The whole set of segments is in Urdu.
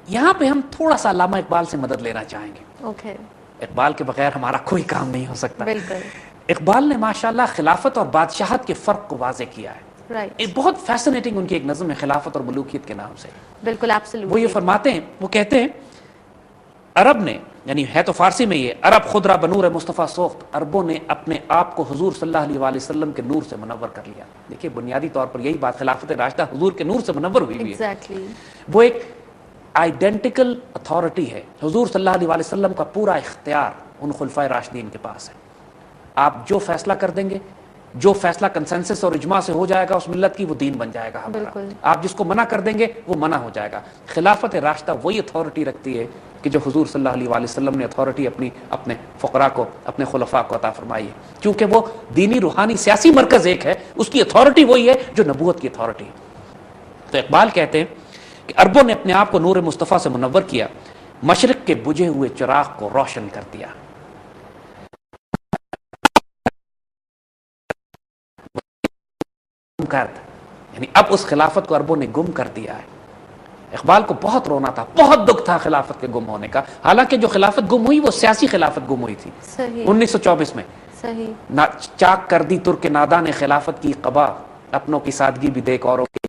یہاں پہ ہم تھوڑا سا علامہ اقبال سے مدد لینا چاہیں گے. اوکے. اقبال کے بغیر ہمارا کوئی کام نہیں ہو سکتا. بالکل. اقبال نے ماشاءاللہ خلافت اور بادشاہت کے فرق کو واضح کیا ہے. رائٹ. بہت فیسنیٹنگ ان کی ایک نظم ہے خلافت اور ملوکیت کے نام سے. بالکل ایبسلیوٹلی. وہ یہ فرماتے ہیں, وہ کہتے ہیں عرب نے, یعنی ہے تو فارسی میں یہ, عرب خود را بنور مصطفیٰ سوخت, عربوں نے اپنے آپ کو حضور صلی اللہ علیہ وآلہ وسلم کے نور سے منور کر لیا. دیکھیے بنیادی طور پر یہی بات, خلافت راشدہ حضور کے نور سے منور ہوئی ہے. ایگزیکٹلی. وہ ایک آئیڈینٹیکل اتھارٹی ہے. حضور صلی اللہ علیہ وآلہ وسلم کا پورا اختیار ان خلفائے راشدین کے پاس ہے. آپ جو فیصلہ کر دیں گے, جو فیصلہ کنسنسس اور اجماع سے ہو جائے گا اس ملت کی, وہ دین بن جائے گا ہمارا. آپ جس کو منع کر دیں گے وہ منع ہو جائے گا. خلافت راشدہ وہی اتھارٹی رکھتی ہے کہ جو حضور صلی اللہ علیہ وآلہ وسلم نے اتھارٹی اپنے فقراء کو, اپنے خلفاء کو عطا فرمائی ہے. کیونکہ وہ دینی, روحانی, سیاسی مرکز ایک ہے, اس کی اتھارٹی وہی ہے جو نبوت کی اتھارٹی ہے. تو اقبال کہتے ہیں کہ عربوں نے اپنے آپ کو نور مصطفیٰ سے منور کیا, مشرق کے بجھے ہوئے چراغ کو روشن کر دیا. یعنی اب اس خلافت کو عربوں نے گم کر دیا ہے. اقبال کو بہت رونا تھا, بہت دکھ تھا خلافت کے گم ہونے کا. حالانکہ جو خلافت گم ہوئی وہ سیاسی خلافت گم ہوئی تھی. 1924 میں چاک کر دی ترک نادان نے خلافت کی قبا, اپنوں کی سادگی بھی دیکھ اوروں کی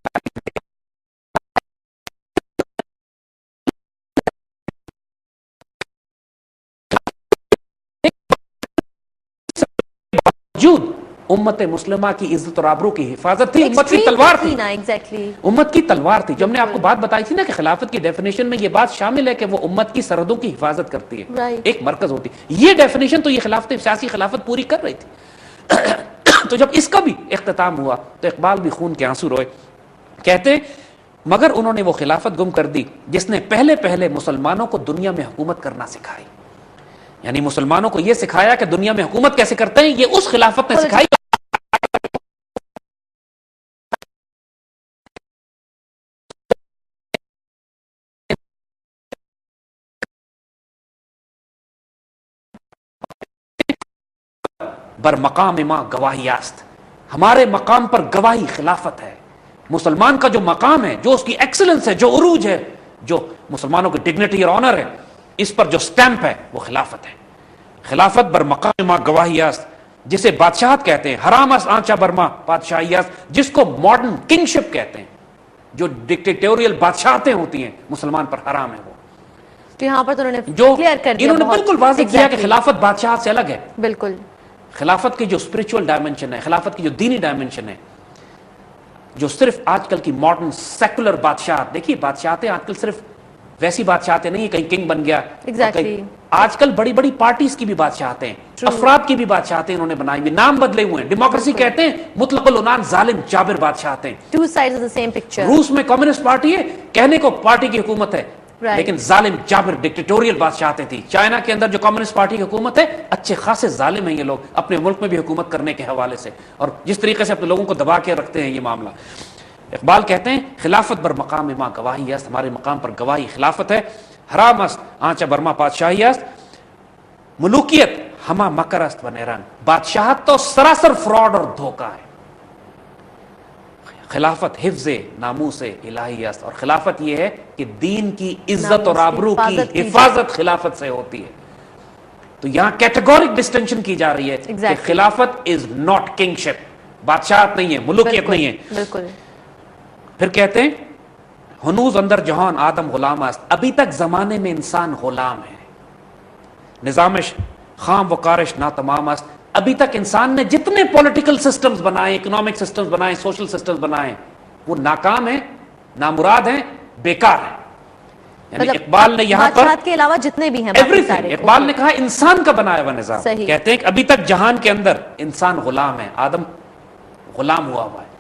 وجود امت مسلمہ کی عزت اور آبرو کی حفاظت تھی. امت کی تلوار تھی. امت کی تلوار تھی. جو ہم نے آپ کو بات بتائی تھی نا کہ خلافت کی ڈیفینیشن میں یہ بات شامل ہے کہ وہ امت کی سرحدوں کی حفاظت کرتی ہے, ایک مرکز ہوتی. یہ ڈیفینیشن تو یہ خلافت, سیاسی خلافت پوری کر رہی تھی. تو جب اس کا بھی اختتام ہوا تو اقبال بھی خون کے آنسو روئے. کہتے مگر انہوں نے وہ خلافت گم کر دی جس نے پہلے مسلمانوں کو دنیا میں حکومت کرنا سکھائی. یعنی مسلمانوں کو یہ سکھایا کہ دنیا میں حکومت کیسے کرتے ہیں, یہ اس خلافت نے سکھائی. بر مقام ماں گواہی است, ہمارے مقام پر گواہی خلافت ہے. مسلمان کا جو مقام ہے, جو اس کی ایکسلنس ہے, جو عروج ہے, جو مسلمانوں کی ڈگنیٹی اور آنر ہے, اس پر جو سٹیمپ ہے وہ خلافت ہے. خلافت بر مقام ماں گواہی است, جسے بادشاہت کہتے ہیں. حرام است آنچا برما بادشاہی است, جس کو ماڈرن کنگ شپ کہتے ہیں. جو ڈکٹیٹوریل بادشاہتیں ہوتی ہیں مسلمان پر حرام ہے. وہ تو یہاں پر تو انہوں نے جو کلیئر کر دیا, انہوں نے بالکل واضح کیا کہ خلافت بادشاہت سے الگ ہے. بالکل. خلافت کی جو اسپرچول ڈائمنشن ہے, خلافت کی جو دینی ڈائمنشن ہے, جو صرف آج کل کی ماڈرن سیکولر بادشاہت, دیکھیے بادشاہتیں آج کل صرف ویسی بادشاہتیں نہیں, کہیں کنگ بن گیا. آج کل بڑی بڑی پارٹیز کی بھی بادشاہتیں ہیں, افراد کی بھی بادشاہتیں انہوں نے بنائی ہوئی, نام بدلے ہوئے ہیں. ڈیموکریسی کہتے ہیں, مطلق العنان ظالم جابر بادشاہتیں. روس میں کمیونسٹ پارٹی ہے, کہنے کو پارٹی کی حکومت ہے, لیکن ظالم جابر ڈکٹیٹوریل بادشاہتیں تھی. چائنا کے اندر جو کمیونسٹ پارٹی کی حکومت ہے, اچھے خاصے ظالم ہیں یہ لوگ اپنے ملک میں بھی حکومت کرنے کے حوالے سے, اور جس طریقے سے اپنے لوگوں کو دبا کے رکھتے ہیں یہ معاملہ. اقبال کہتے ہیں خلافت بر مقام ماں گواہی است, ہمارے مقام پر گواہی خلافت ہے. حرام است آنچا برما بادشاہی است, ملوکیت ہما مکر است و نیرنگ, بادشاہت تو سراسر فراڈ اور دھوکہ ہے. خلافت حفظ ناموس الہی است, اور خلافت یہ ہے کہ دین کی عزت اور آبرو کی حفاظت خلافت سے ہوتی ہے. تو یہاں کیٹیگورک ڈسٹنکشن کی جا رہی ہے کہ خلافت از ناٹ کنگ شپ, بادشاہت نہیں ہے, ملوکیت نہیں ہے. بالکل. پھر کہتے ہیں ہنوز اندر جہان آدم غلام است, ابھی تک زمانے میں انسان غلام ہے. نظامش خام و کارش ناتمام است, ابھی تک انسان نے جتنے پولیٹیکل سسٹمز بنائے, اکنامک سسٹمز بنائے, سوشل سسٹمز بنائے, وہ ناکام ہیں, نامراد ہیں, بیکار ہیں. یعنی اقبال نے یہاں پر کے علاوہ جتنے بھی ہیں اقبال نے کہا انسان کا بنایا ہوا نظام. کہتے ہیں کہ ابھی تک جہان کے اندر انسان غلام ہے, آدم غلام ہوا ہوا ہے.